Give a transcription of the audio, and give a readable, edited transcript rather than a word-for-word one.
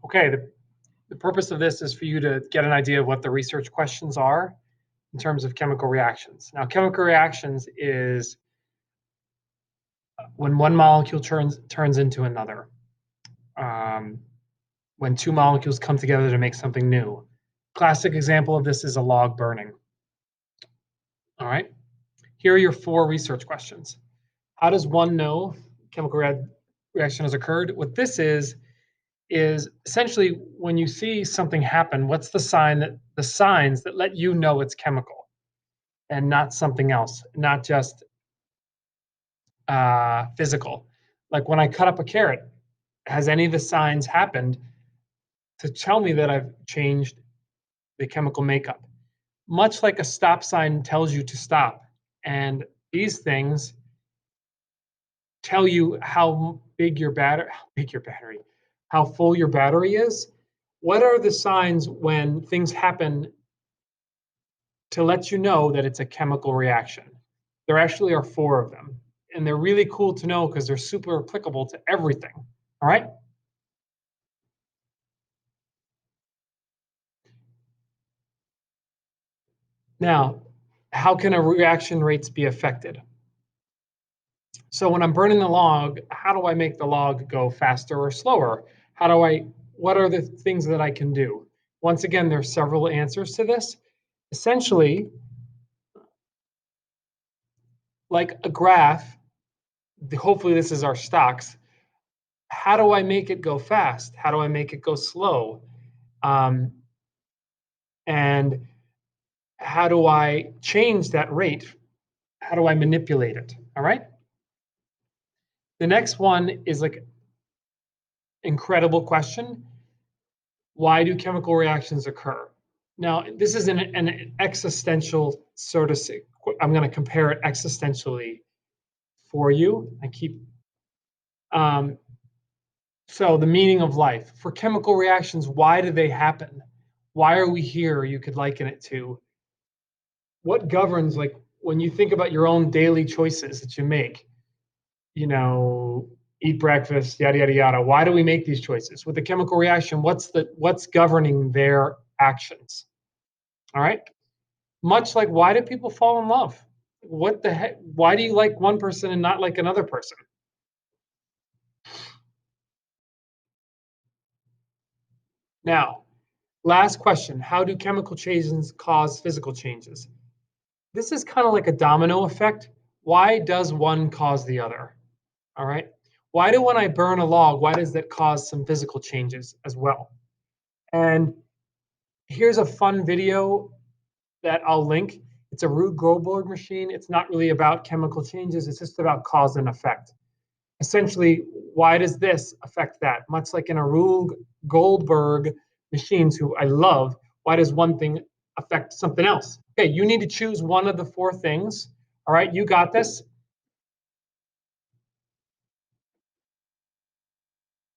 Okay, the purpose of this is for you to get an idea of what the research questions are in terms of chemical reactions. Now, chemical reactions is when one molecule turns into another. When two molecules come together to make something new. Classic example of this is a log burning. All right, here are your 4 research questions. How does one know chemical reaction has occurred? What this is essentially when you see something happen, what's the signs that let you know it's chemical and not something else, not just physical. Like when I cut up a carrot, has any of the signs happened to tell me that I've changed the chemical makeup? Much like a stop sign tells you to stop. And these things tell you how how full your battery is. What are the signs when things happen to let you know that it's a chemical reaction? There actually are 4 of them. And they're really cool to know because they're super applicable to everything. All right? Now, how can a reaction rates be affected? So when I'm burning the log, how do I make the log go faster or slower? What are the things that I can do? Once again, there are several answers to this. Essentially, like a graph, hopefully this is our stocks. How do I make it go fast? How do I make it go slow? And how do I change that rate? How do I manipulate it? All right. The next one is like incredible question. Why do chemical reactions occur? Now, this is an existential sort of, I'm going to compare it existentially for you. So the meaning of life. For chemical reactions, why do they happen? Why are we here? You could liken it to what governs, like when you think about your own daily choices that you make, eat breakfast, yada, yada, yada. Why do we make these choices? With a chemical reaction, what's governing their actions? All right. Much like why do people fall in love? What the heck? Why do you like one person and not like another person? Now, last question. How do chemical changes cause physical changes? This is kind of like a domino effect. Why does one cause the other? All right. Why do when I burn a log, why does that cause some physical changes as well? And here's a fun video that I'll link. It's a Rube Goldberg machine. It's not really about chemical changes. It's just about cause and effect. Essentially, why does this affect that? Much like in a Rube Goldberg machines, who I love, why does one thing affect something else? Okay, you need to choose one of the 4 things. All right, you got this.